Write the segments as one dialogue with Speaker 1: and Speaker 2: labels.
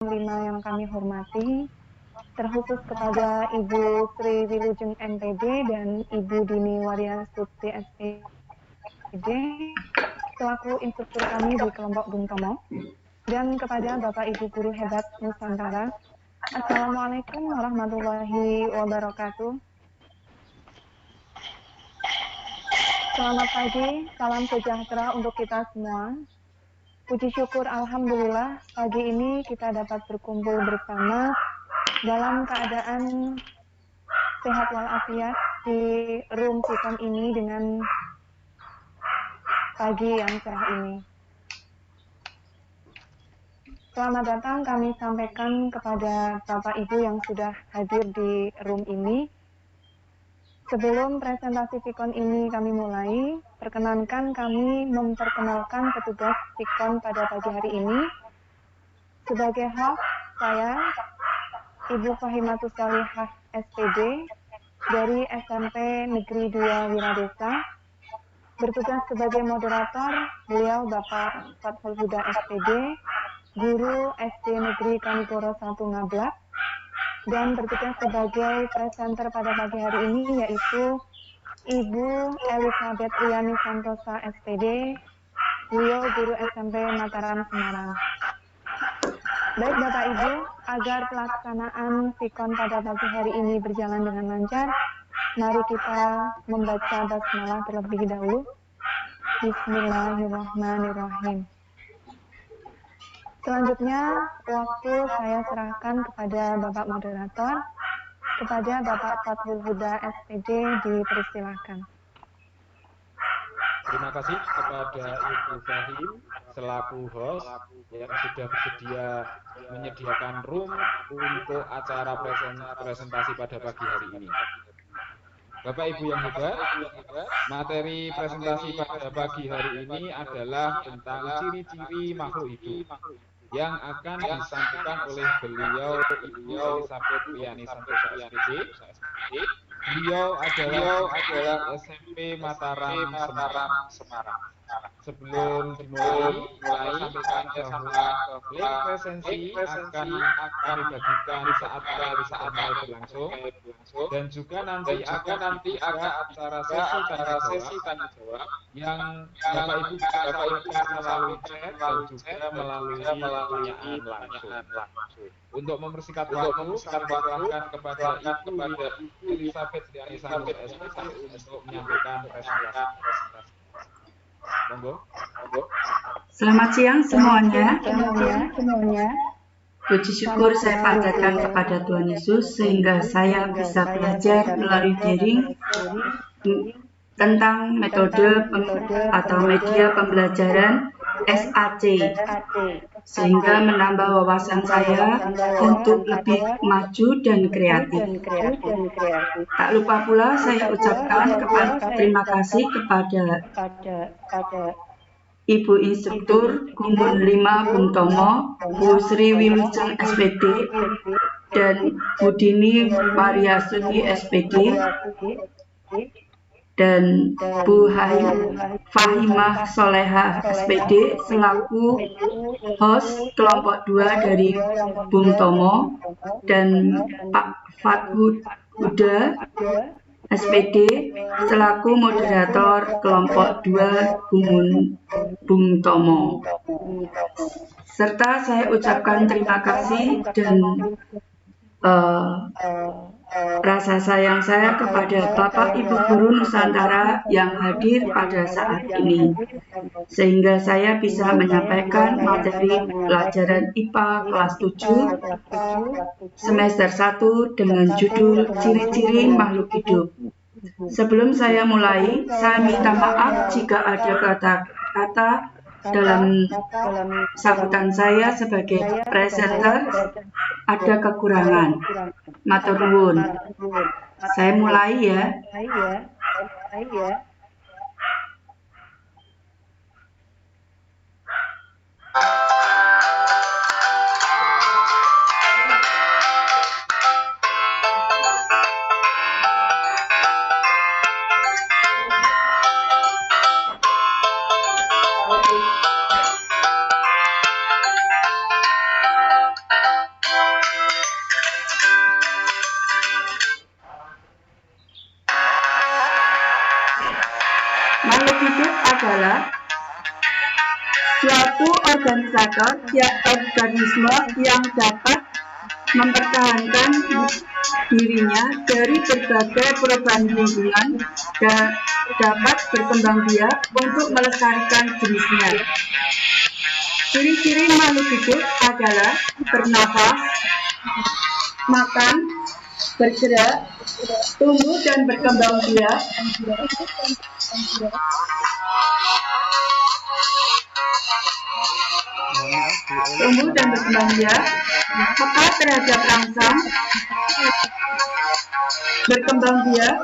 Speaker 1: 5 yang kami hormati, terkhusus kepada Ibu Sri Wilujeng MPD dan Ibu Dini Waryasuti SPD selaku instruktur kami di kelompok Bung Tomo, dan kepada Bapak Ibu guru hebat Nusantara. Assalamualaikum warahmatullahi wabarakatuh. Selamat pagi, salam sejahtera untuk kita semua. Puji syukur Alhamdulillah, pagi ini kita dapat berkumpul bersama dalam keadaan sehat walafiat di room Sikon ini dengan pagi yang cerah ini. Selamat datang kami sampaikan kepada Bapak Ibu yang sudah hadir di room ini. Sebelum presentasi Sikon ini kami mulai, perkenankan kami memperkenalkan petugas Sikon pada pagi hari ini. Sebagai host, saya Ibu Fahimatus Salihah SPD dari SMP Negeri 2 Wiradesa. Bertugas sebagai moderator, beliau Bapak Fathul Huda SPD, Guru SD Negeri Kanigoro 1 Ngablak, dan bertugas sebagai presenter pada pagi hari ini yaitu Ibu Elizabeth Riani Santosa SPD, beliau Guru SMP Mataram Semarang. Baik Bapak Ibu, agar pelaksanaan Sikon pada pagi hari ini berjalan dengan lancar, mari kita membaca basmalah terlebih dahulu. Bismillahirrahmanirrahim. Selanjutnya, waktu saya serahkan kepada Bapak Moderator, kepada Bapak Fathul Huda SPD, dipersilahkan.
Speaker 2: Terima kasih kepada Ibu Fahim selaku host yang sudah bersedia menyediakan room untuk acara presentasi pada pagi hari ini. Bapak Ibu yang hebat, materi presentasi pada pagi hari ini adalah tentang ciri-ciri makhluk hidup yang akan disampaikan oleh beliau Ibu Elizabeth Riani Santosa SPD. Beliau adalah SMP Mataram Semarang. Sebelum dimulai, saya sampaikan bahwa link presensi akan kami bagikan saat mulai berlangsung, dan juga nanti akan dibuka acara sesi tanya jawab yang Bapak Ibu bisa sampaikan melalui chat dan juga melalui pertanyaan langsung. Untuk mempersingkat waktu, kami persilahkan kepada Ibu Elizabeth Riani Santosa SPD untuk menyampaikan presentasi. Monggo.
Speaker 3: Selamat siang semuanya. Puji syukur saya panjatkan kepada Tuhan Yesus sehingga saya bisa belajar melalui daring tentang metode atau media pembelajaran SAC, sehingga menambah wawasan saya untuk lebih maju dan kreatif. Tak lupa pula saya ucapkan terima kasih kepada Ibu Instruktur Gumbun 5 Bung Tomo, Bu Sri Wilujeng SPD, dan Bu Dini Waryasuti SPD, dan Bu Fahimah Solehah SPD selaku host kelompok 2 dari Bung Tomo, dan Pak Fathul Huda SPD selaku moderator kelompok 2 Bung Tomo. Serta saya ucapkan terima kasih dan rasa sayang saya kepada Bapak Ibu Guru Nusantara yang hadir pada saat ini, sehingga saya bisa menyampaikan materi pelajaran IPA kelas 7 semester 1 dengan judul Ciri-ciri Makhluk Hidup. Sebelum saya mulai, saya minta maaf jika ada kata-kata dalam sambutan saya sebagai presenter ada kekurangan. Matur nuwun. Saya mulai ya. adalah suatu organisme yang dapat mempertahankan dirinya dari berbagai perubahan lingkungan dan dapat berkembang biak untuk melestarikan jenisnya. Ciri-ciri makhluk hidup adalah bernafas, makan, bergerak, tumbuh dan berkembang biak, peka terhadap rangsang, berkembang biak,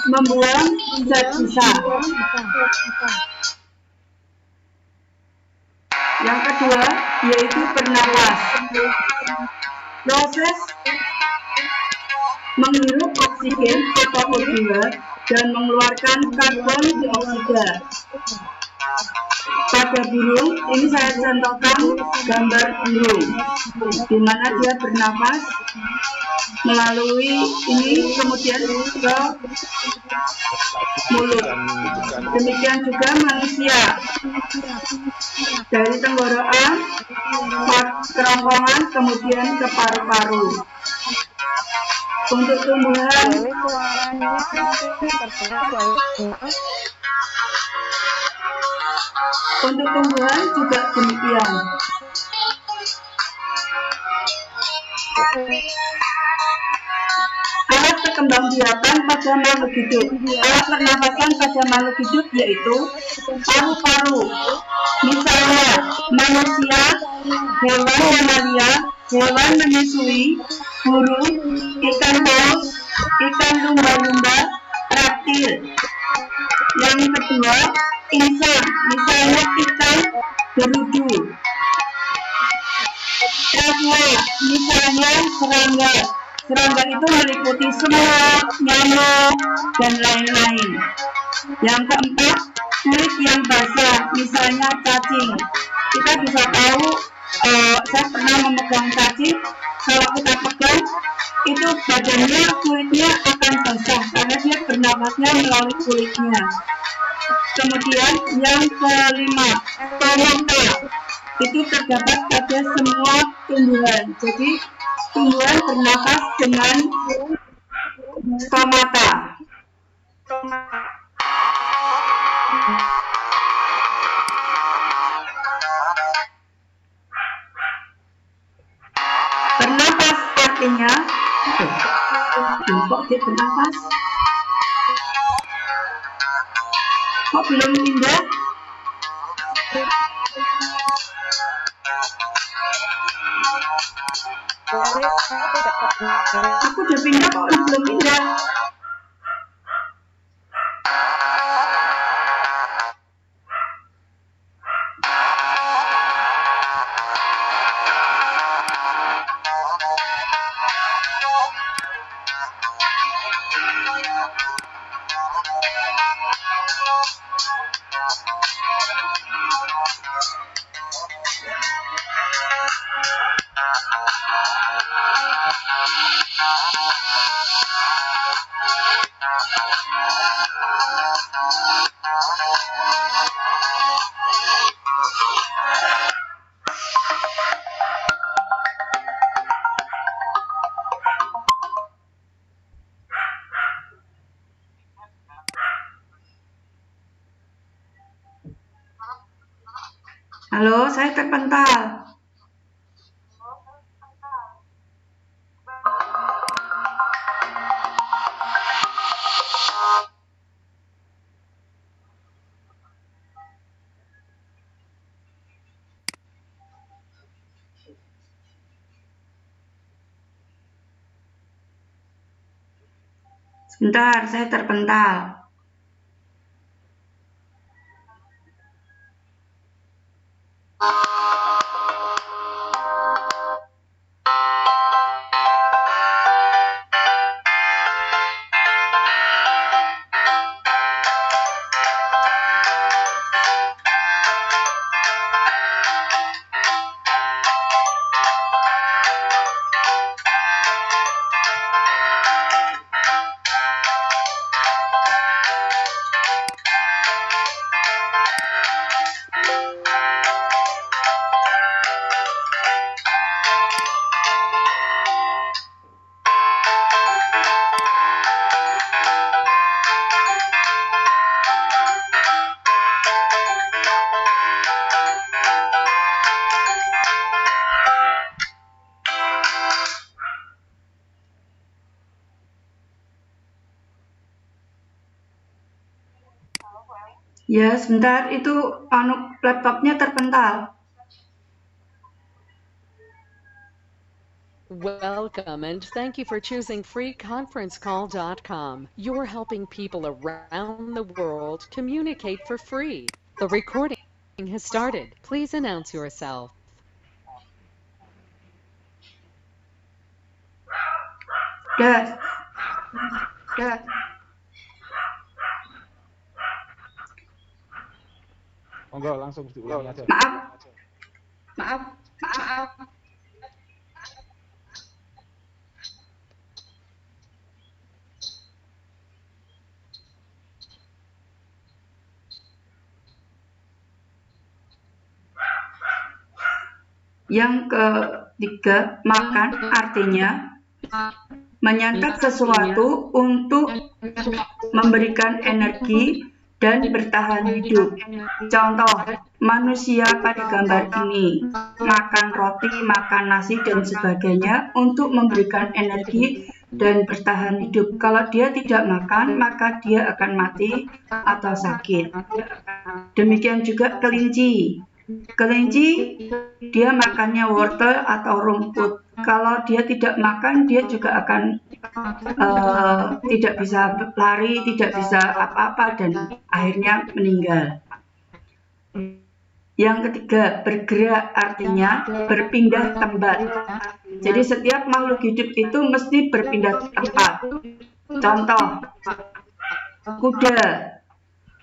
Speaker 3: membuang zat sisa. Yang kedua yaitu bernapas. Proses menghirup oksigen atau O2 dan mengeluarkan karbon dioksida. Pada burung, ini saya contohkan gambar burung, di mana dia bernapas melalui ini kemudian ke mulut. Demikian juga manusia, dari tenggorokan, kerongkongan, kemudian ke paru-paru. Untuk tumbuhan, juga demikian. Alat perkembangbiakan pada makhluk hidup. Alat pernafasan pada makhluk hidup yaitu paru-paru. Misalnya manusia, hewan mamalia, hewan menyusui, burung, ikan paus, ikan lumba-lumba, reptil. Yang kedua, insan, misalnya ikan berudu. Satwa, misalnya serangga. Serangga itu meliputi semut, nyamuk, dan lain-lain. Yang keempat, kulit yang basah, misalnya cacing. Kita bisa tahu, saya pernah memegang cacing, kalau kita pegang, itu badannya, kulitnya akan basah, karena dia bernafasnya melalui kulitnya. Kemudian yang kelima, tomata. Itu terdapat pada semua tumbuhan. Jadi tumbuhan bernafas dengan stomata. Bernafas artinya kok dia bernafas? Kok belum pindah? Aku udah pindah kok belum pindah. Halo, saya terpental. Sebentar, saya terpental. Ya, sebentar, itu laptopnya terpental.
Speaker 4: Welcome and thank you for choosing freeconferencecall.com. You're helping people around the world communicate for free. The recording has started. Please announce yourself.
Speaker 3: Dah.
Speaker 2: Monggo langsung diulangi aja.
Speaker 3: Maaf. Yang ketiga, makan artinya menyantap sesuatu untuk memberikan energi dan bertahan hidup. Contoh, manusia pada gambar ini makan roti, makan nasi, dan sebagainya untuk memberikan energi dan bertahan hidup. Kalau dia tidak makan, maka dia akan mati atau sakit. Demikian juga kelinci. Kelinci, dia makannya wortel atau rumput. Kalau dia tidak makan, dia juga akan tidak bisa lari, tidak bisa apa-apa, dan akhirnya meninggal. Yang ketiga, bergerak artinya berpindah tempat. Jadi setiap makhluk hidup itu mesti berpindah tempat. Contoh, kuda.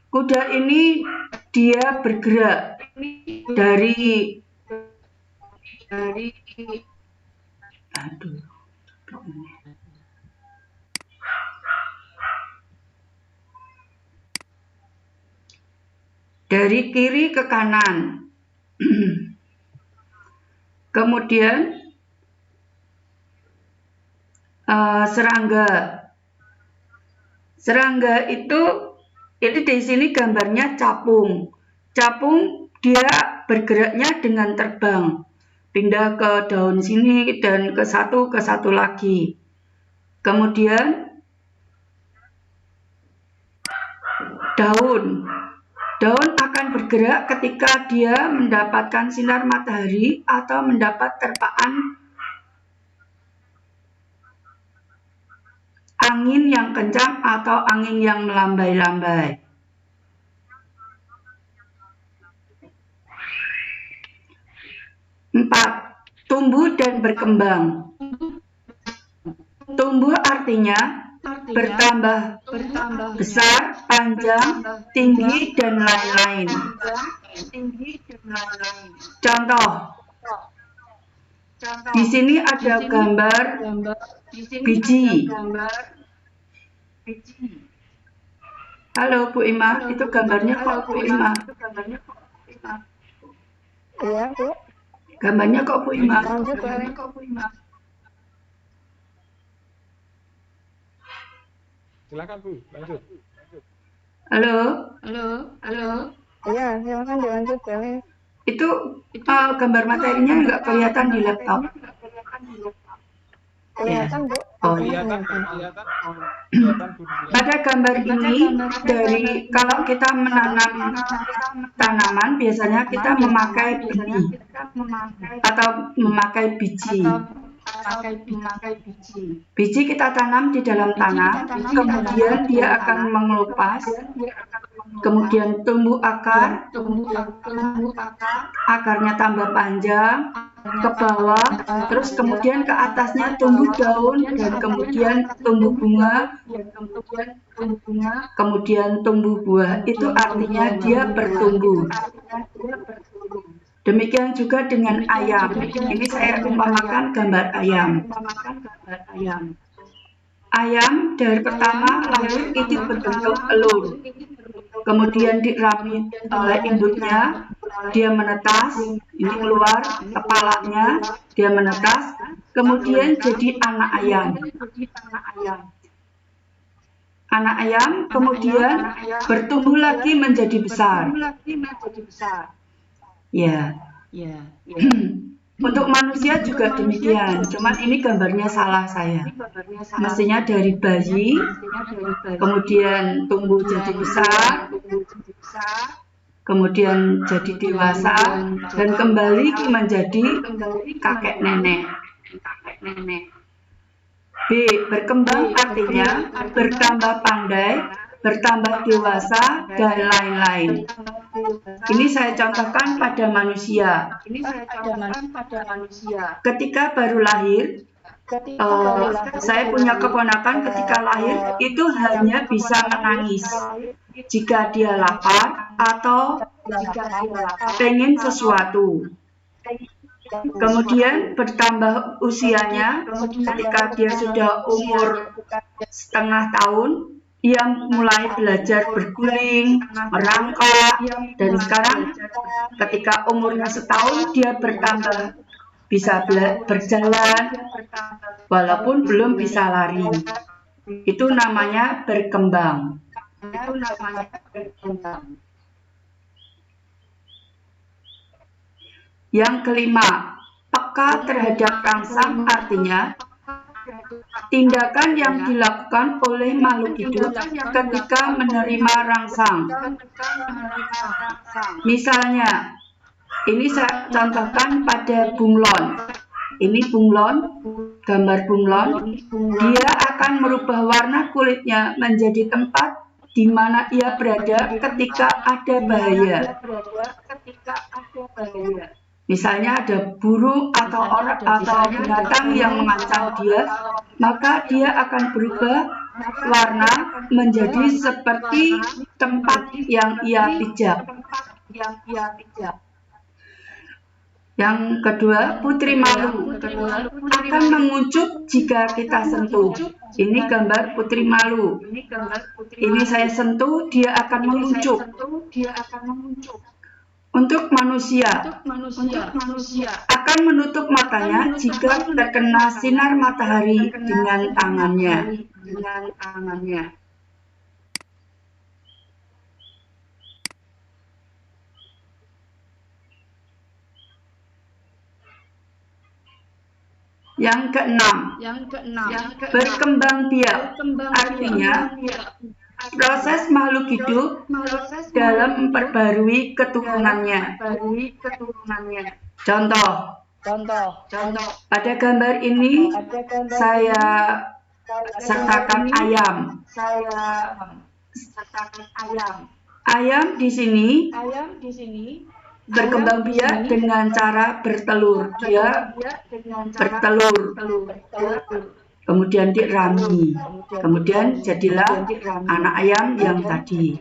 Speaker 3: Kuda ini dia bergerak dari kiri ke kanan. Kemudian serangga. Serangga itu di sini gambarnya capung. Capung dia bergeraknya dengan terbang, pindah ke daun sini dan ke satu lagi. Kemudian daun akan bergerak ketika dia mendapatkan sinar matahari atau mendapat terpaan angin yang kencang atau angin yang melambai-lambai. Empat, tumbuh dan berkembang. Tumbuh artinya bertambah besar, panjang, tinggi, dan lain-lain. Contoh, di sini ada gambar biji. Halo Bu Ima, itu gambarnya kok Bu Ima?
Speaker 1: Iya, Bu.
Speaker 3: Gambarnya kok Bu Ima?
Speaker 1: Lanjut, Bu.
Speaker 2: Silakan Bu, lanjut.
Speaker 3: Halo.
Speaker 1: Iya, silakan dilanjut, Bu.
Speaker 3: Itu gambar materinya nggak kelihatan di laptop.
Speaker 1: Kelihatan, Bu.
Speaker 3: Oh,
Speaker 2: Kelihatan Bu.
Speaker 3: Pada gambar ini, dari kalau kita menanam tanaman, biasanya kita memakai benih atau memakai biji. Biji kita tanam di dalam tanah, kemudian dia akan mengelupas, kemudian tumbuh akar, akarnya tambah panjang ke bawah, terus kemudian ke atasnya tumbuh daun, dan kemudian tumbuh bunga, kemudian tumbuh buah. Itu artinya dia bertumbuh. Demikian juga dengan ayam. Ini saya umpamakan gambar ayam. Ayam dari pertama lahir itu berbentuk telur. Kemudian dirami oleh induknya, dia menetas, ini keluar kepalanya, dia menetas, kemudian jadi anak ayam. Anak ayam kemudian bertumbuh lagi menjadi besar. Ya. Untuk manusia juga demikian, cuman ini gambarnya salah saya. Mestinya dari bayi, kemudian tumbuh jadi besar, kemudian jadi dewasa, dan kembali menjadi kakek nenek. B. Berkembang artinya bertambah pandai, bertambah dewasa, dan lain-lain. Ini saya contohkan pada manusia. Ketika baru lahir, saya punya keponakan ketika lahir itu hanya bisa menangis jika dia lapar atau pengen sesuatu. Kemudian bertambah usianya, ketika dia sudah umur setengah tahun, ia mulai belajar berguling, merangkak, dan sekarang ketika umurnya setahun dia bertambah bisa berjalan walaupun belum bisa lari. Itu namanya berkembang. Yang kelima, peka terhadap rangsang artinya tindakan yang dilakukan oleh makhluk hidup ketika menerima rangsang. Misalnya, ini saya contohkan pada bunglon. Ini bunglon, gambar bunglon. Dia akan merubah warna kulitnya menjadi tempat di mana ia berada ketika ada bahaya. Misalnya ada burung atau orang atau binatang yang mengancam dia, maka dia akan berubah warna menjadi seperti tempat yang ia pijak. Yang kedua, putri malu akan menguncup jika kita sentuh. Ini gambar putri malu. Ini saya sentuh, dia akan menguncup. Untuk manusia akan menutup matanya jika terkena sinar matahari dengan tangannya. Yang keenam, berkembang biak artinya proses makhluk hidup dalam memperbarui keturunannya. Contoh, pada gambar ini saya sertakan ayam. Ayam di sini berkembang biak dengan cara bertelur. Dia bertelur, kemudian dirami, kemudian jadilah anak ayam yang tadi.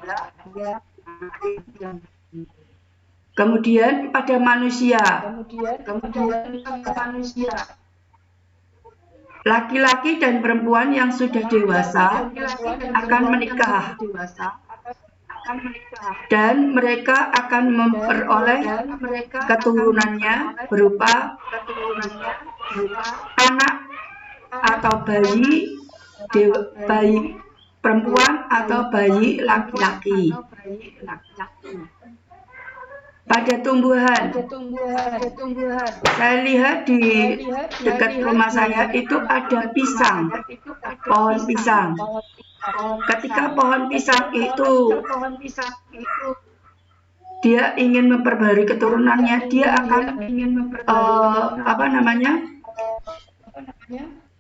Speaker 3: Kemudian pada manusia, laki-laki dan perempuan yang sudah dewasa akan menikah. Dan mereka akan memperoleh keturunannya berupa anak atau bayi perempuan atau bayi laki-laki. Pada tumbuhan, saya lihat di dekat rumah saya itu ada pisang, pohon pisang. Ketika pohon pisang itu dia ingin memperbarui keturunannya, dia akan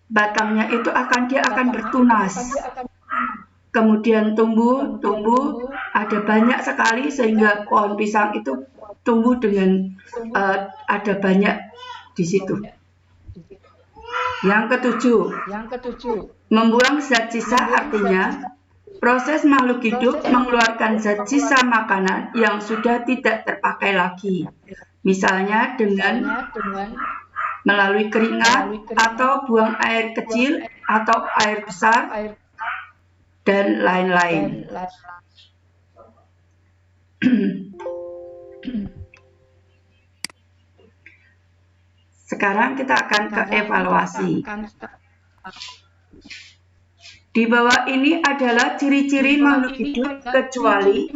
Speaker 3: batangnya itu dia akan bertunas, kemudian tumbuh, ada banyak sekali sehingga pohon pisang itu tumbuh dengan ada banyak di situ. Yang ketujuh, membuang zat sisa artinya proses makhluk hidup mengeluarkan zat sisa makanan yang sudah tidak terpakai lagi. Misalnya dengan melalui keringat atau buang air kecil atau air besar dan lain-lain. Sekarang kita akan ke evaluasi. Di bawah ini adalah ciri-ciri makhluk hidup kecuali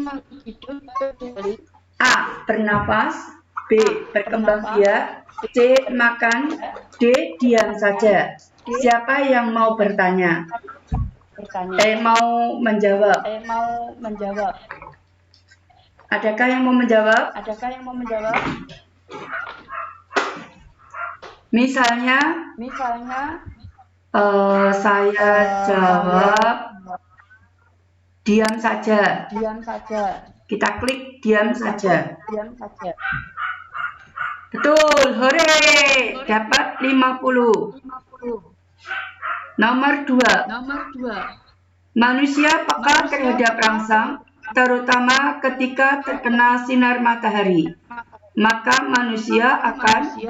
Speaker 3: A. Bernapas, B. B. Berkembang biak. C. Makan. D. Diam saja. Siapa yang mau bertanya? Mau menjawab? Adakah yang mau menjawab? Misalnya, saya jawab diam saja. Kita klik diam saja. Betul, hore, dapat 50. Nomor 2. Manusia peka terhadap rangsang, terutama ketika terkena sinar matahari. Maka manusia akan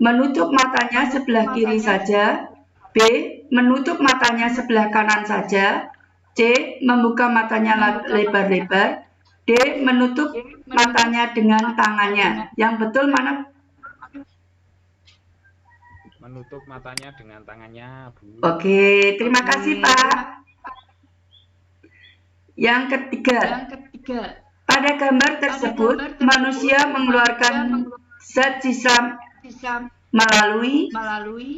Speaker 3: menutup matanya sebelah kiri saja. B. Menutup matanya sebelah kanan saja. C. Membuka matanya lebar-lebar. D. Menutup matanya dengan tangannya. Yang betul mana?
Speaker 2: Menutup matanya dengan tangannya, Bu.
Speaker 3: Oke, terima kasih, Pak. Yang ketiga. Pada gambar tersebut, manusia mengeluarkan zat sisa melalui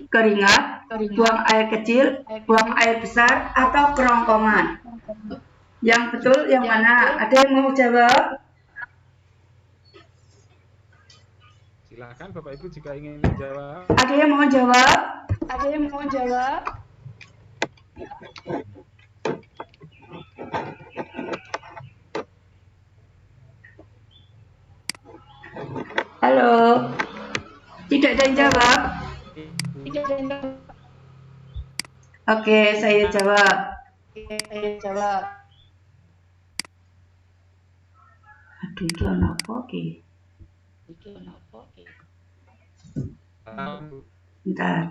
Speaker 3: keringat, buang air kecil, buang air besar, atau kerongkongan. Yang betul yang mana? Ada yang mau jawab?
Speaker 2: Silakan Bapak Ibu jika ingin menjawab.
Speaker 3: Ada yang mau jawab? Halo? Tidak ada yang jawab? Oke, saya jawab. Aduh, itu anak apa? Bentar.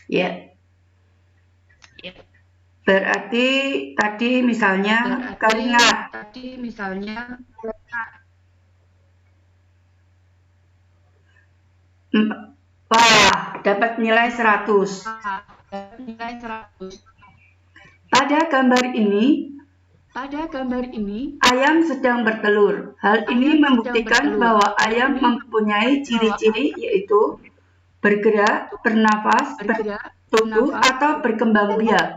Speaker 3: Ya. Berarti tadi misalnya keringat. Wah, dapat nilai 100. Pada gambar ini, ayam sedang bertelur. Hal ini membuktikan bahwa ayam mempunyai ciri-ciri yaitu bergerak, bernafas, bertumbuh, atau berkembang biak.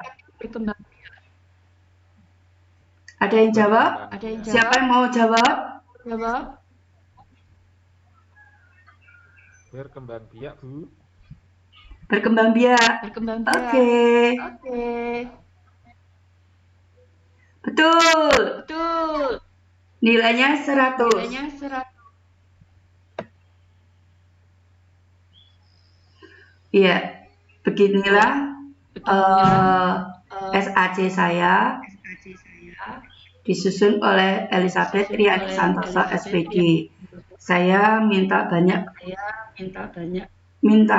Speaker 3: Ada yang jawab? Siapa yang mau jawab?
Speaker 2: Berkembang biak, Bu.
Speaker 3: Berkembang biak. Oke. Betul. Nilainya 100. Iya, beginilah SAC saya disusun oleh Elizabeth Riani Santoso SPD. Saya minta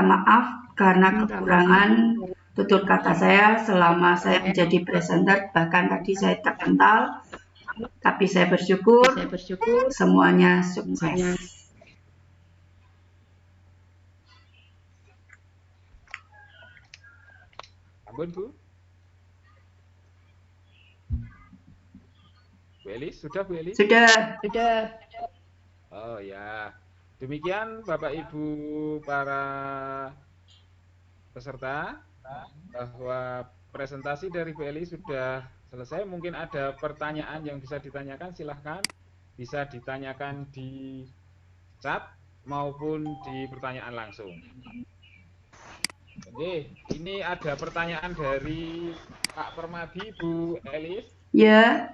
Speaker 3: maaf karena kekurangan tutur kata saya selama saya menjadi presenter, bahkan tadi saya terpental, tapi saya bersyukur semuanya sukses.
Speaker 2: Ampun, Bu. Bu Elis, sudah Bu Elis?
Speaker 3: Sudah.
Speaker 2: Oh ya. Demikian Bapak Ibu para peserta, bahwa presentasi dari Bu Elis sudah selesai. Mungkin ada pertanyaan yang bisa ditanyakan, silahkan. Bisa ditanyakan di chat maupun di pertanyaan langsung. Oke, ini ada pertanyaan dari Pak Permadi, Bu Elis.
Speaker 3: Ya.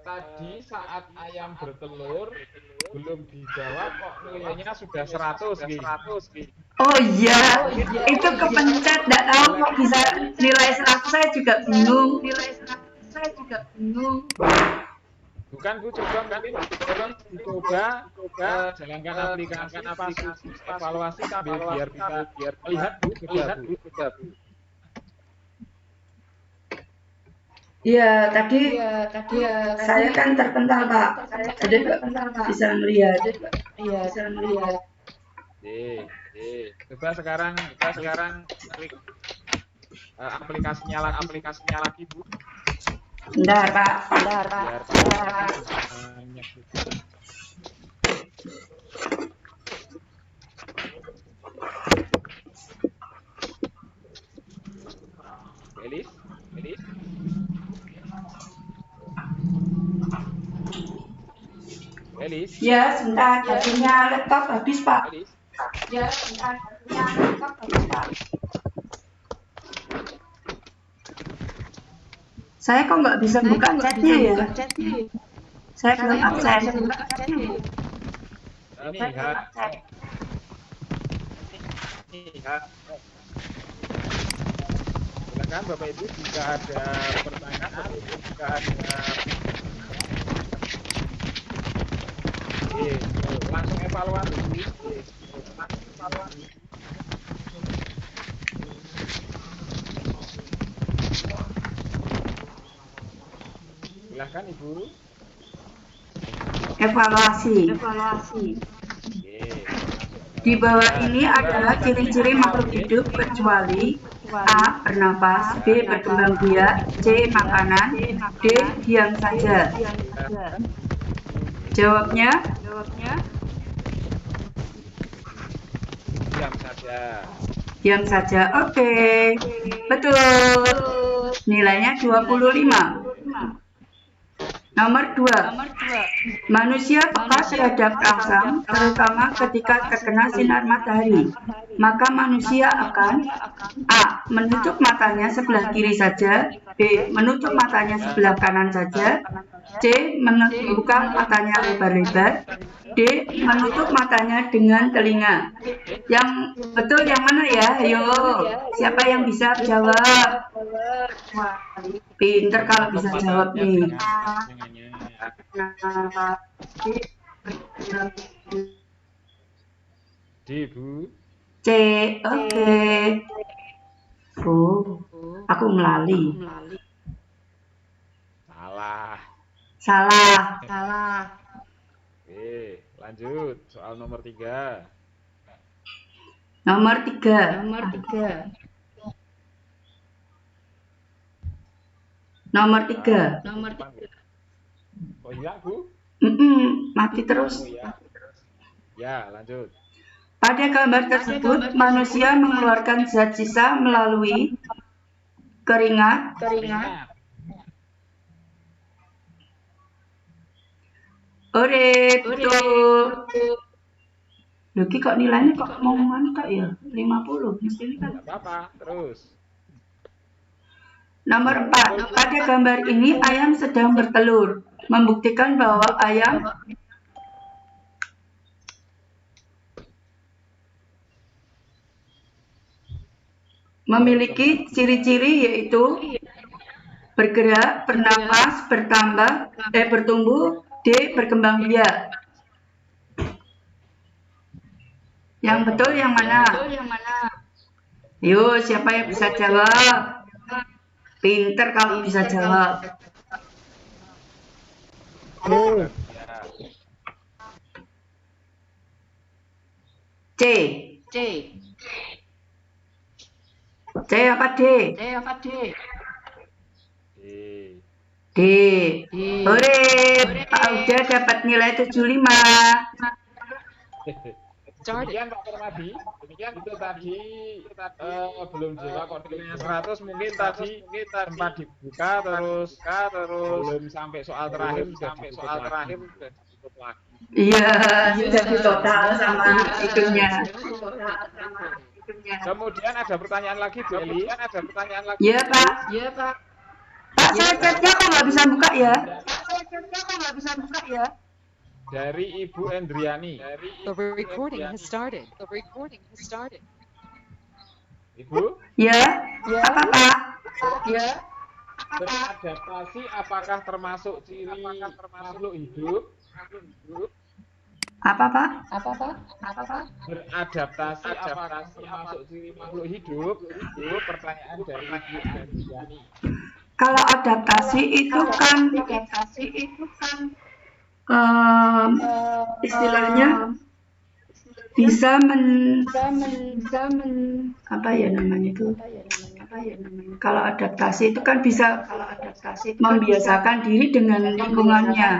Speaker 2: Tadi saat ayam bertelur belum dijawab kok nilainya sudah 100 nih.
Speaker 3: Oh iya, itu kepencet, nggak tahu kok bisa nilai 100, saya juga bingung.
Speaker 2: Bukan Bu, coba jalankan aplikasi evaluasi sambil biar bisa lihat Bu, coba Bu.
Speaker 3: Iya, tadi saya kan terpental, Pak. Jadi nggak bisa melihat.
Speaker 2: Coba sekarang klik aplikasinya lagi Bu.
Speaker 3: Bentar, Pak.
Speaker 2: biar banyak juga. Elis, Elis,
Speaker 3: Ya, sebentar. Baterainya laptop habis, Pak.
Speaker 2: Elis.
Speaker 3: Ya, sebentar. Baterainya laptop habis, Pak. Saya kok nggak bisa buka chatnya ya? Saya belum absen.
Speaker 2: Ini Kak. Silakan Bapak Ibu jika ada pertanyaan, langsung evaluasi. Silakan Ibu.
Speaker 3: Evaluasi. Di bawah ini adalah ciri-ciri makhluk hidup kecuali A. Bernapas, B. Berkembang biak, C. Makanan, D. Diam saja. Jawabnya?
Speaker 2: Diam saja.
Speaker 3: Diam saja. Oke. Betul. Nilainya 25. Nomor 2. Manusia peka terhadap asam, terutama ketika terkena sinar matahari. Maka manusia akan A. Menutup matanya sebelah kiri saja, B. Menutup matanya sebelah kanan saja, C. Membuka matanya lebar-lebar, D. Menutup matanya dengan telinga. Yang betul yang mana ya? Ayo, siapa yang bisa jawab? Pinter kalau bisa jawab nih.
Speaker 2: D, Bu.
Speaker 3: C. Oke. Oh, aku melali. Salah.
Speaker 2: Oke, lanjut. Soal nomor 3.
Speaker 3: Nomor 3.
Speaker 2: Oh iya, Bu?
Speaker 3: Mati terus.
Speaker 2: Oh, ya. Ya, lanjut.
Speaker 3: Pada gambar tersebut, manusia mengeluarkan zat sisa melalui keringat. Ore, betul. Loki kok nilainya kok mau mantap ya? 50. Mestinya kan.
Speaker 2: Tidak apa-apa, terus.
Speaker 3: Nomor 4. Pada gambar ini ayam sedang bertelur, membuktikan bahwa ayam memiliki ciri-ciri yaitu bergerak, bernapas, bertumbuh, D. Berkembang biak. Yang betul yang mana? Yuk, siapa yang bisa jawab? Pinter kalau bisa jawab. C. C apa D? D. Hore, Pak Uda dapat nilai 75.
Speaker 2: Demikian Pak Permadi. Itu tadi belum jawab kok nilainya 100, mungkin tadi sempat dibuka terus belum sampai soal terakhir sudah ditutup lagi.
Speaker 3: Iya, sudah ditotal sama itunya.
Speaker 2: Kemudian ada pertanyaan lagi, Bu Eli.
Speaker 3: Iya, Pak. Pak, saya chatnya kok nggak bisa buka ya?
Speaker 2: Dari Ibu Endriani.
Speaker 4: The recording has started.
Speaker 2: Ibu?
Speaker 3: Ya. Apa, Pak?
Speaker 2: Beradaptasi apakah termasuk ciri makhluk hidup?
Speaker 3: Apa, Pak?
Speaker 2: Beradaptasi apakah termasuk ciri makhluk hidup? Pertanyaan dari Ibu Endriani.
Speaker 3: Kalau adaptasi itu kan istilahnya bisa apa ya namanya itu? Kalau adaptasi itu kan bisa membiasakan diri dengan lingkungannya.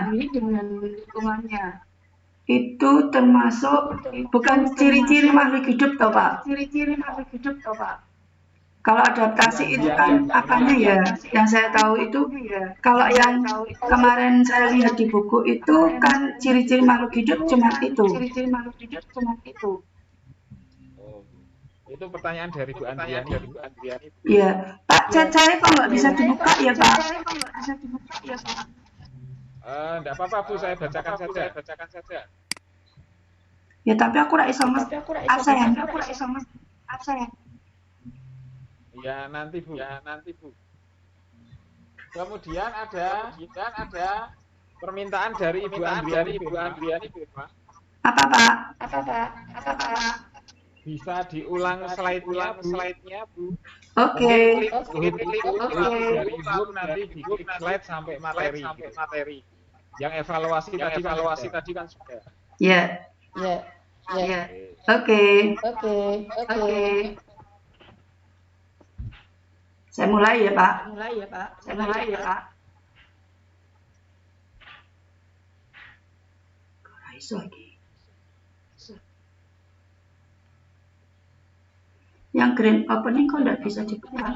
Speaker 3: Itu termasuk bukan ciri-ciri makhluk hidup toh Pak. Kalau adaptasi itu kan apanya ya? Yang saya tahu itu kalau yang kemarin saya lihat di buku itu kan ciri-ciri makhluk hidup cuma itu.
Speaker 2: Oh, itu pertanyaan dari Bu Andriani.
Speaker 3: Iya, Pak, chat saya kok nggak bisa dibuka ya Pak?
Speaker 2: Enggak apa-apa Bu, saya bacakan saja.
Speaker 3: Ya tapi aku nggak bisa mas absen.
Speaker 2: Ya nanti Bu. Kemudian ada permintaan dari Ibu Andriani.
Speaker 3: Apa Pak?
Speaker 2: Bisa diulang slide-nya Bu.
Speaker 3: Oke.
Speaker 2: Klik dari Ibu nanti diklik slide sampai materi. Yang evaluasi tadi kan sudah.
Speaker 3: Ya. Oke. Saya mulai ya Pak. Yang green opening kok nggak bisa dibuka?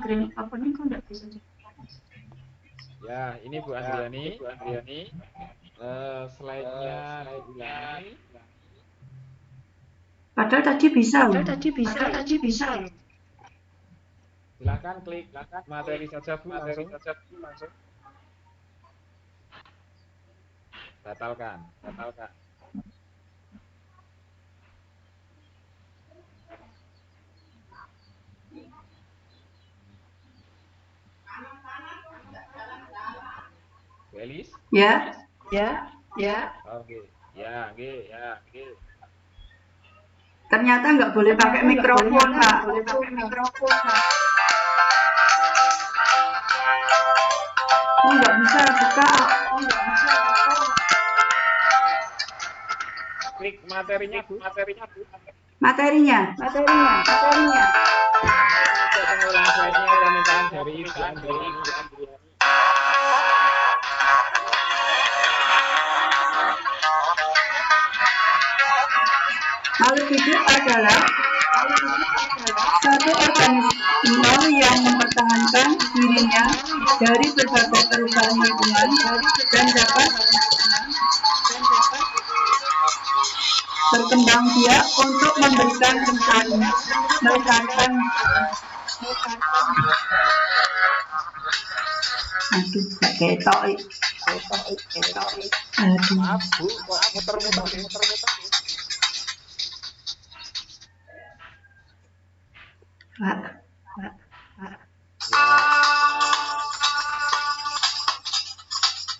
Speaker 2: Ya, ini Bu Andriani. Slide-nya diulangi.
Speaker 3: Padahal tadi bisa.
Speaker 2: Silakan klik materi saja Bu, langsung. Batalkan. Bu Elis?
Speaker 3: Ya.
Speaker 2: Oke. Ya.
Speaker 3: Ternyata nggak boleh pakai mikrofon Pak. Oh nggak bisa buka.
Speaker 2: Klik materinya Bu.
Speaker 3: Materinya.
Speaker 2: Untuk pengulang slide-nya permintaan dari Ibu Andriani.
Speaker 3: Makhluk hidup adalah satu organisme yang mempertahankan dirinya dari berbagai perubahan lingkungan dan dapat berkembang biak untuk memberikan melestarikan. Aduh, gak ketok. Aduh.
Speaker 2: Maaf Bu, kok muter-muter.
Speaker 3: Pak.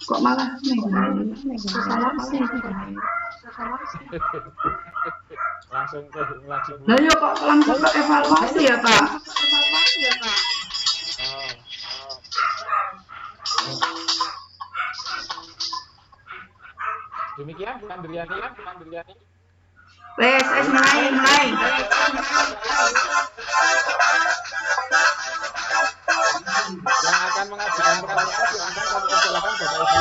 Speaker 3: Kok malah
Speaker 2: Langsung ke evaluasi Bu.
Speaker 3: Lah ya kok langsung ke evaluasi ya Pak?
Speaker 2: Demikian Bu Andriani.
Speaker 3: Wes mulai.
Speaker 2: Yang akan mengajukan pertanyaan silakan kami persilakan Bapak Ibu.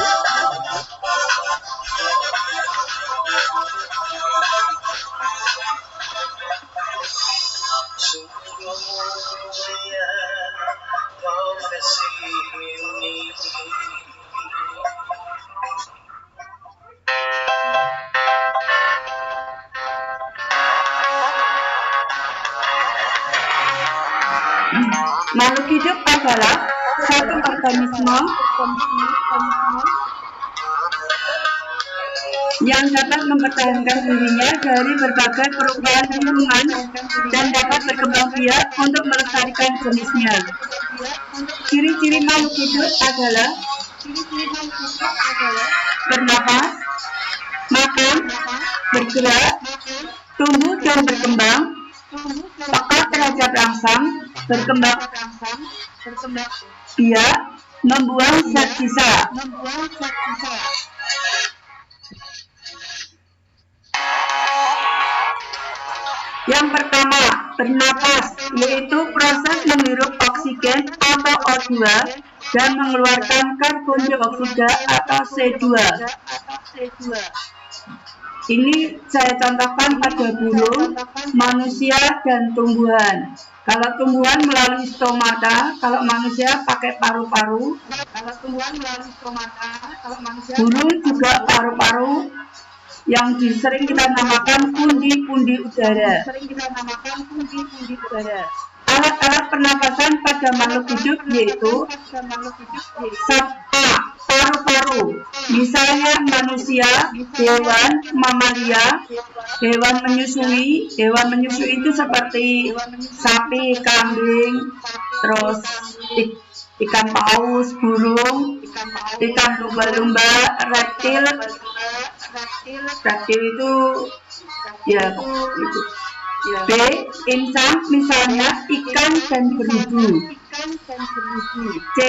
Speaker 3: Makhluk hidup adalah satu organisme yang dapat mempertahankan dirinya dari berbagai perubahan lingkungan dan dapat berkembang biak untuk melestarikan jenisnya. Ciri-ciri makhluk hidup adalah bernapas, makan, bergerak, tumbuh dan berkembang, peka terhadap rangsang, berkembang biak, membuang zat sisa. Yang pertama, bernapas, yaitu proses menghirup oksigen atau O2 dan mengeluarkan karbon dioksida atau C2. Ini saya contohkan pada burung, manusia, dan tumbuhan. Kalau tumbuhan melalui stomata, kalau manusia pakai paru-paru. Burung juga paru-paru yang sering kita namakan pundi-pundi udara. Alat-alat pernapasan pada makhluk hidup yaitu paru-paru, misalnya manusia, hewan, mamalia, hewan menyusui. Hewan menyusui itu seperti sapi, kambing, terus ikan paus, burung, ikan lumba-lumba, reptil. Reptil itu ya itu. B. Insan, misalnya ikan dan berudu. C.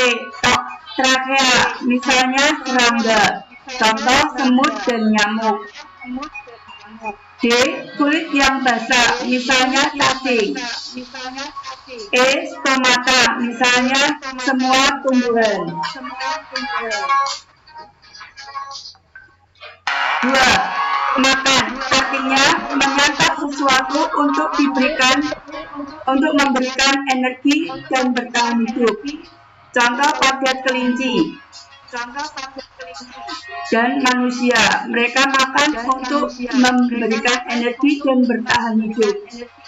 Speaker 3: Trakea, misalnya serangga, contoh semut dan nyamuk. D. Kulit yang basah, misalnya cacing. E. Stomata, misalnya semua tumbuhan. 2. Makan, artinya menyantap sesuatu untuk memberikan energi dan bertahan hidup. Contoh padat kelinci dan manusia, mereka makan untuk memberikan energi dan bertahan hidup.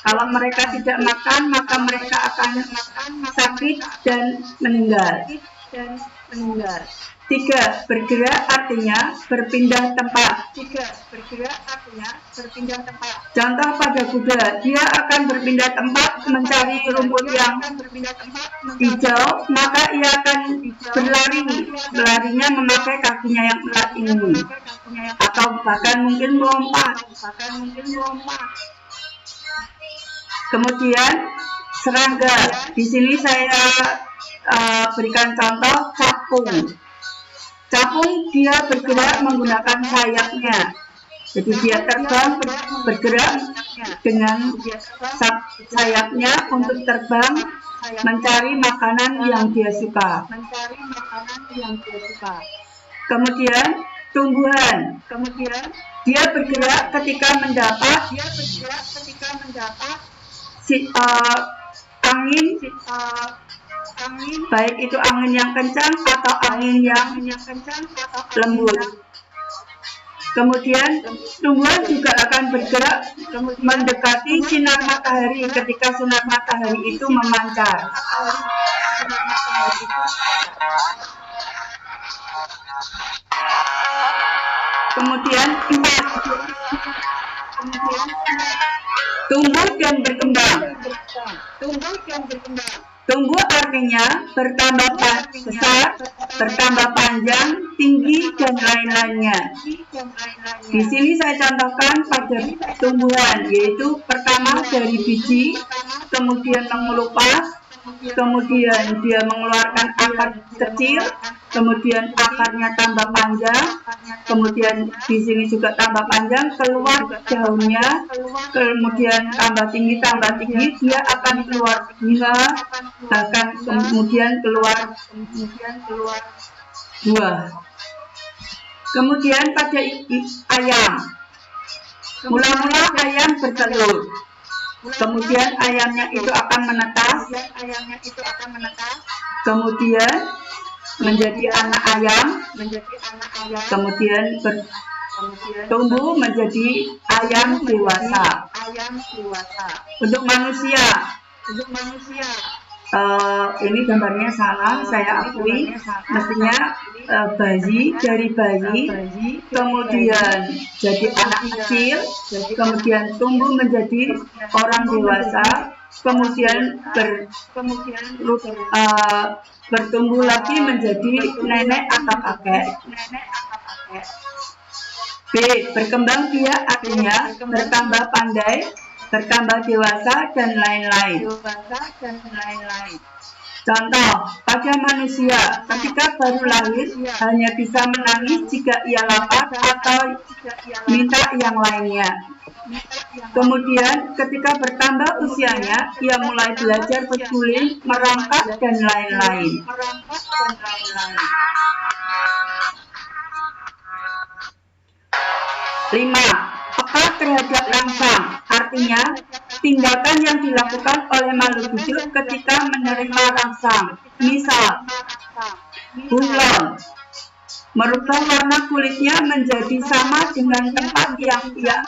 Speaker 3: Kalau mereka tidak makan, maka mereka akan sakit dan meninggal. 3. Bergerak artinya berpindah tempat. Contoh pada kuda, dia akan berpindah tempat mencari rumput yang hijau, maka ia akan berlari. Berlarinya memakai kakinya yang erat ini, atau bahkan mungkin melompat. Kemudian serangga. Di sini saya berikan contoh capung. Capung dia bergerak menggunakan sayapnya. Jadi dia terbang bergerak dengan sayapnya untuk terbang mencari makanan yang dia suka. Kemudian tumbuhan. Dia bergerak ketika mendapat angin, baik itu angin yang kencang atau angin yang lembut. Kemudian tumbuhan juga akan bergerak mendekati sinar matahari ketika sinar matahari itu memancar. Kemudian tumbuh dan berkembang. Tumbuh artinya bertambah besar, bertambah panjang, tinggi, dan lain-lainnya. Di sini saya contohkan pada tumbuhan, yaitu pertama dari biji, kemudian mengelupas, kemudian dia mengeluarkan akar kecil, kemudian akarnya tambah panjang, kemudian di sini juga tambah panjang, keluar daunnya, kemudian tambah tinggi, dia akan keluar bunga, bahkan kemudian keluar buah. Kemudian pada ayam, mula-mula ayam bertelur. Kemudian ayamnya itu akan menetas, kemudian menjadi anak ayam, kemudian tumbuh menjadi ayam dewasa. Untuk manusia, ini gambarnya salah, saya akui. Mestinya bayi, dari bayi, kemudian jadi anak kecil, kemudian tumbuh menjadi orang dewasa, kemudian bertumbuh lagi menjadi nenek atau kakek. B. Berkembang biak artinya bertambah pandai, bertambah dewasa, dan lain-lain. Contoh, pada manusia, ketika baru lahir, hanya bisa menangis jika ia lapar atau minta yang lainnya. Kemudian, ketika bertambah usianya, ia mulai belajar berguling, merangkak, dan lain-lain. 5. Peka terhadap rangsang, artinya tindakan yang dilakukan oleh makhluk hidup ketika menerima rangsang. Misal, bunglon merubah warna kulitnya menjadi sama dengan tempat yang ia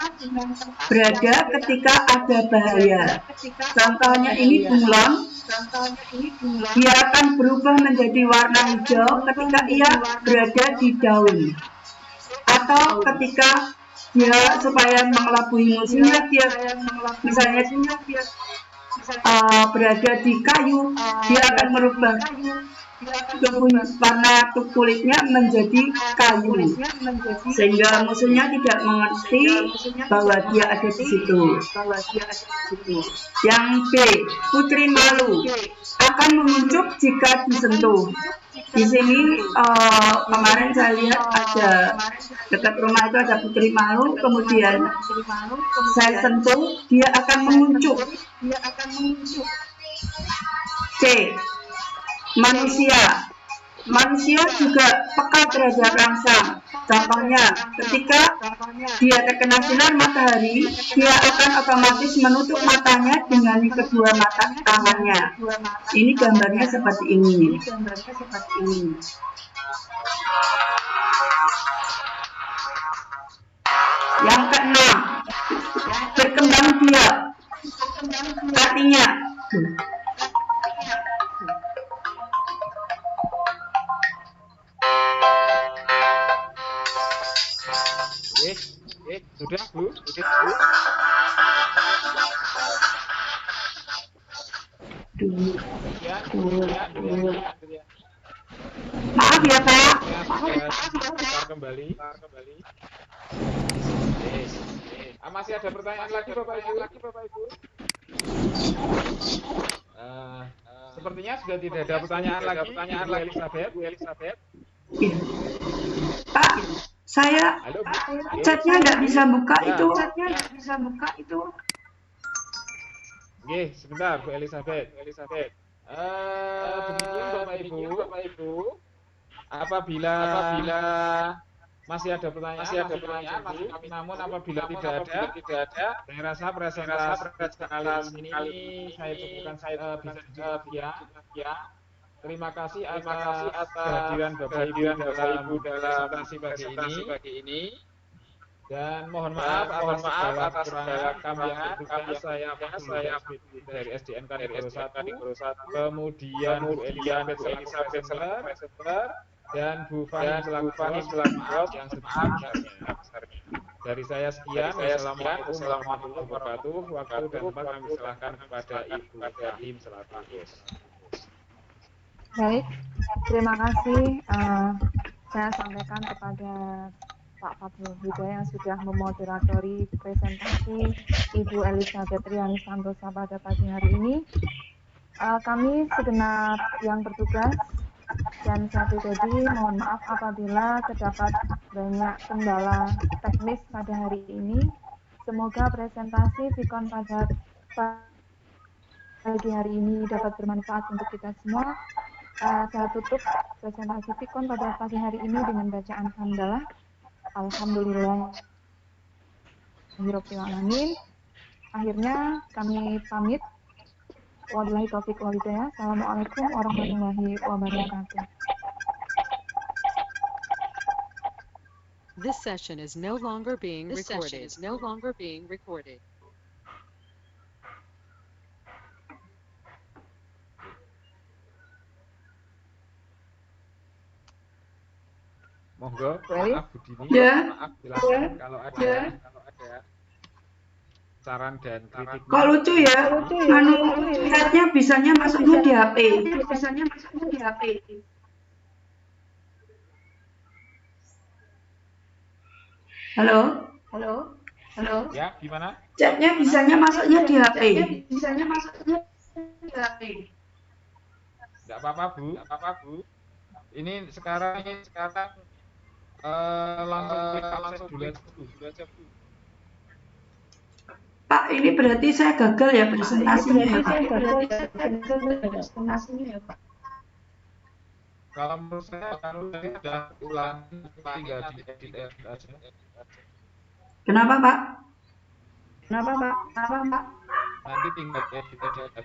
Speaker 3: berada ketika ada bahaya. Contohnya ini bunglon, dia akan berubah menjadi warna hijau ketika ia berada di daun. Atau ketika dia supaya mengelabui musuhnya, dia misalnya berada di kayu, dia akan merubah warna kulitnya menjadi kayu, sehingga musuhnya tidak mengerti bahwa dia ada di situ. Yang B, putri malu akan menguncup jika disentuh. Di sini kemarin saya lihat ada dekat rumah itu ada putri malu, kemudian saya sentuh, dia akan menguncup. C, manusia juga peka terhadap rangsang. Contohnya, ketika dia terkena sinar matahari, dia akan otomatis menutup matanya dengan kedua mata tangannya. Ini gambarnya seperti ini. Yang keenam, berkembang biak. Artinya,
Speaker 2: sudah Bu?
Speaker 3: Maaf ya Pak.
Speaker 2: Kembali. Masih ada pertanyaan lagi Bapak Ibu? Sepertinya sudah tidak ada pertanyaan lagi. Bu Elizabeth.
Speaker 3: Pak, saya chatnya nggak bisa buka itu.
Speaker 2: Oke, sebentar Bu Elizabeth. Demikian Bapak Ibu. Apabila masih ada pertanyaan, namun apabila tidak ada, saya rasa presentasi kali ini saya cukupkan bisa ya. Terima kasih atas kehadiran Bapak Ibu dalam presentasi pagi ini. Dan mohon maaf atas segala kami yang bertugas. Saya dari SDN Kanigoro 1, kemudian Bu Elizabeth selaku dan Bu Fani selaku host yang sebesar-besarnya. Dari saya sekian. Wassalamualaikum warahmatullahi wabarakatuh. Waktu dan tempat kami serahkan kepada Ibu Rahim selaku host.
Speaker 1: Baik, terima kasih. Saya sampaikan kepada Pak Fadlul Hidayah yang sudah memoderatori presentasi Ibu Elizabeth Riani Santosa pada pagi hari ini. Kami segenap yang bertugas dan saya pribadi mohon maaf apabila terdapat banyak kendala teknis pada hari ini. Semoga presentasi Vicon pada pagi hari ini dapat bermanfaat untuk kita semua. Saya tutup presentasi Vicon pada pagi hari ini dengan bacaan hamdalah. Alhamdulillahirabbil alamin. Akhirnya kami pamit. Wabillahi taufiq wal hidayah. Assalamualaikum warahmatullahi wabarakatuh.
Speaker 4: This session is no longer being recorded.
Speaker 2: Monggo, maaf Bu Dini.
Speaker 3: Ya.
Speaker 2: Silakan kalau ada saran dan kritik.
Speaker 3: Kok lucu ya? Chatnya bisanya masuknya di HP. Halo.
Speaker 2: Ya, gimana?
Speaker 3: Chatnya bisanya masuknya di HP.
Speaker 2: Nggak apa-apa Bu, nggak apa-apa Bu. Ini sekarang langsung klik absen dulu aja Bu.
Speaker 3: Pak, ini berarti saya gagal ya presentasinya ya, Pak?
Speaker 2: Kalau menurut saya kalau saya sudah ulangi tinggal diedit aja.
Speaker 3: Kenapa, Pak?
Speaker 2: Nanti tinggal edit aja.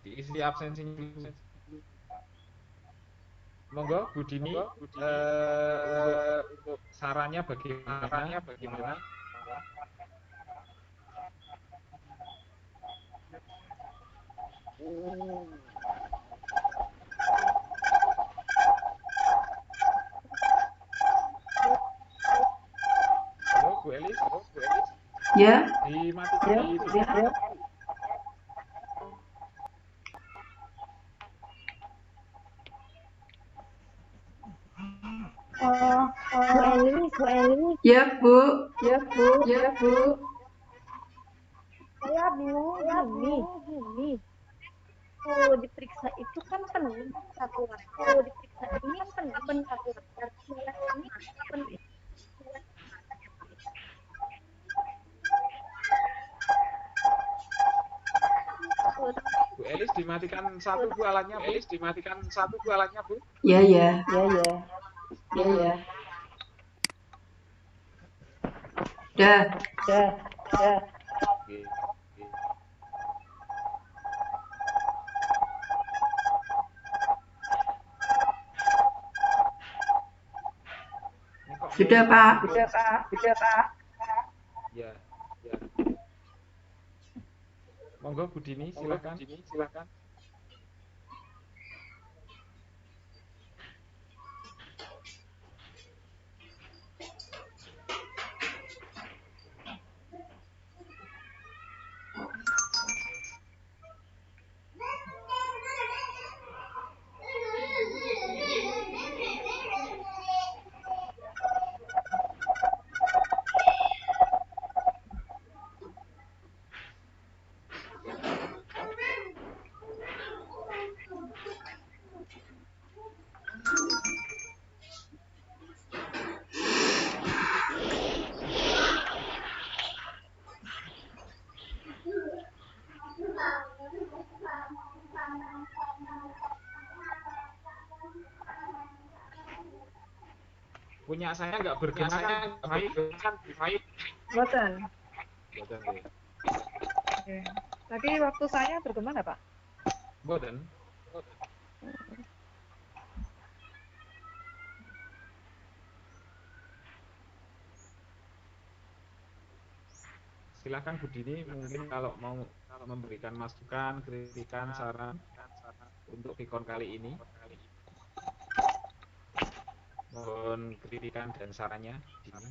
Speaker 2: Diisi absensinya. Monggo Bu Dini, untuk sarannya bagaimana? Halo Bu Elis,
Speaker 3: Ya,
Speaker 2: dimatikan itu.
Speaker 1: Bu Eli,
Speaker 3: ya Bu.
Speaker 1: saya bingung gini. Kalau diperiksa itu kan penuh satu layar. Kalau diperiksa ini kan penuh satu layar. Ini penuh.
Speaker 2: Bu Elis dimatikan satu Bu alatnya Bu.
Speaker 3: Ya. Dah.
Speaker 2: Oke. Ini kok
Speaker 3: Sudah, Pak.
Speaker 2: Ya. Monggo Bu Dini, silakan. Punya saya nggak bergema kan? Baik.
Speaker 1: Boten.
Speaker 2: Boten.
Speaker 1: Oke. Tadi waktu saya bergema nggak, Pak?
Speaker 2: Boten. Silakan Bu Dini, mungkin kalau mau memberikan masukan, kritikan, saran untuk Vicon kali ini. Mohon kritikan dan sarannya, Dini.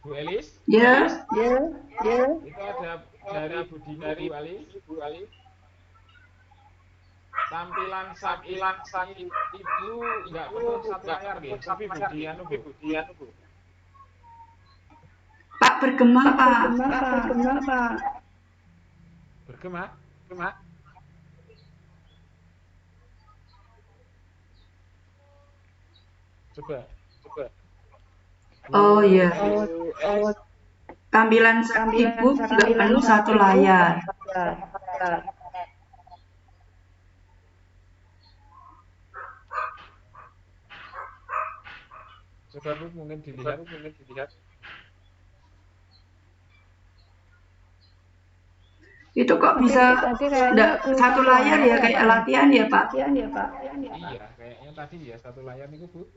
Speaker 2: Bu Elis?
Speaker 3: Ya.
Speaker 2: Itu ada dari Bu Dini, Bu Alis. Tampilan Ibu nggak penuh satu layar gitu, tapi Bu Dianu Bu.
Speaker 3: Pak, bergema, Pak.
Speaker 2: Bergema? Coba.
Speaker 3: Oh iya. Tampilan Ibu nggak penuh satu layar.
Speaker 2: Coba Bu, mungkin dilihat.
Speaker 3: Itu kok bisa nggak satu layar ya, kayak latihan ya, Pak?
Speaker 2: Iya, kayaknya tadi ya satu layar nih Bu.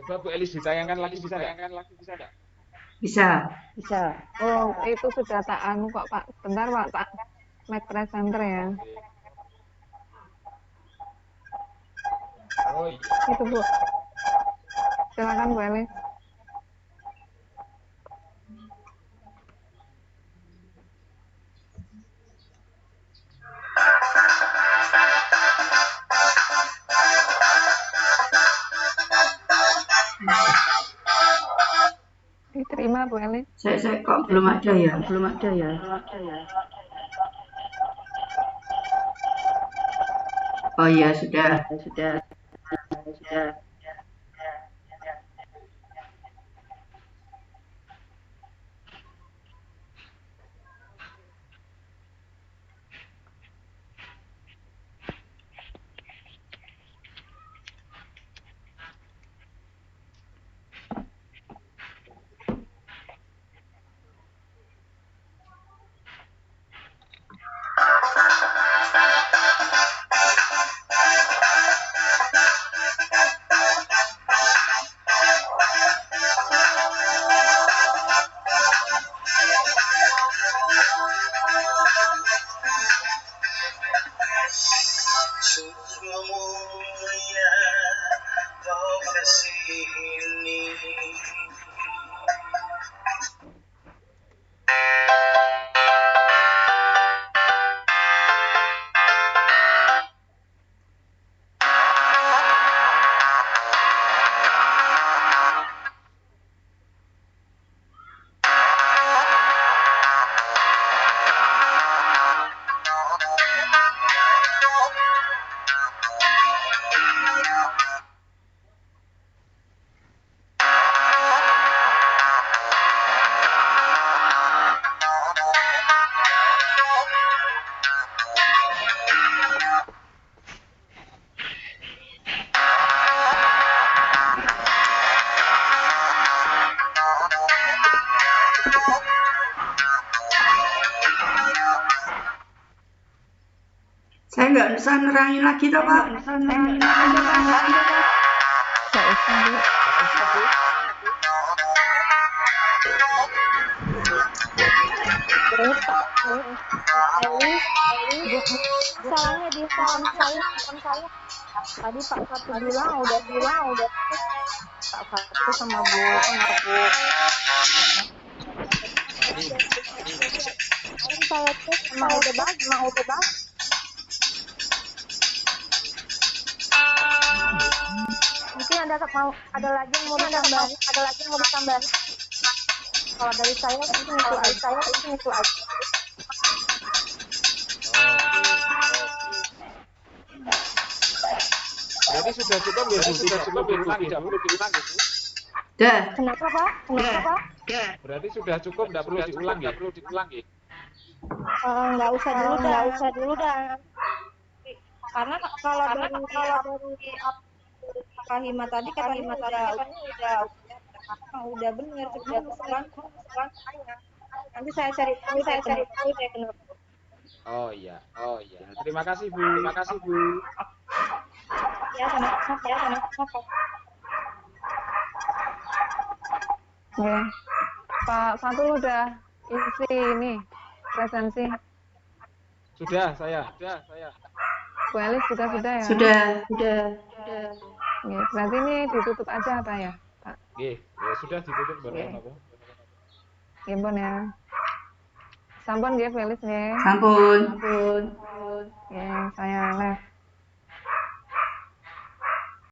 Speaker 2: Coba Bu Elis ditayangkan lagi bisa nggak?
Speaker 3: Bisa.
Speaker 1: Oh, itu sudah tak anu kok Pak. Bentar Pak, tak make presenter ya.
Speaker 2: Oh iya.
Speaker 1: Itu Bu. Silakan Bu Elis. Diterima Bu Elis.
Speaker 3: Saya kok belum ada ya? Oh iya, sudah.
Speaker 5: Sungguh mulia profesi ini.
Speaker 3: Saya nggak bisa nerangin lagi toh, Pak.
Speaker 1: Nggak usah Bu.
Speaker 6: Salahnya di phone saya. Tadi Pak Satu bilang udah Pak Satu sama Bu. Saya cek emang udah bagus. Mungkin ada lagi yang mau ditambahin. Kalau dari saya itu aja.
Speaker 2: Berarti sudah cukup ya, Bu? Tidak perlu diulang ya, Bu?
Speaker 3: Dah.
Speaker 6: Kenapa Pak?
Speaker 2: Berarti sudah cukup, tidak perlu diulang ya?
Speaker 6: Nggak usah dulu dah. Karena kalau dari Kak Hima tadi katanya udah benar, cuma kesalahan saya. Nanti saya cari tahu deh kenapa.
Speaker 2: Oh iya. Terima kasih Bu.
Speaker 6: Ya sama-sama.
Speaker 1: Oke. Pak Fatul udah isi ini presensi.
Speaker 2: Sudah saya.
Speaker 1: Bu Elis juga sudah ya?
Speaker 3: Sudah.
Speaker 1: Oke, berarti ini ditutup aja apa ya, Pak?
Speaker 2: Nggih, ya sudah ditutup
Speaker 1: Nggih.
Speaker 2: apa?
Speaker 1: Nggih, Bon ya. Sampun nggih Bu Elis nggih.
Speaker 3: Sampun.
Speaker 1: Nggih, saya live.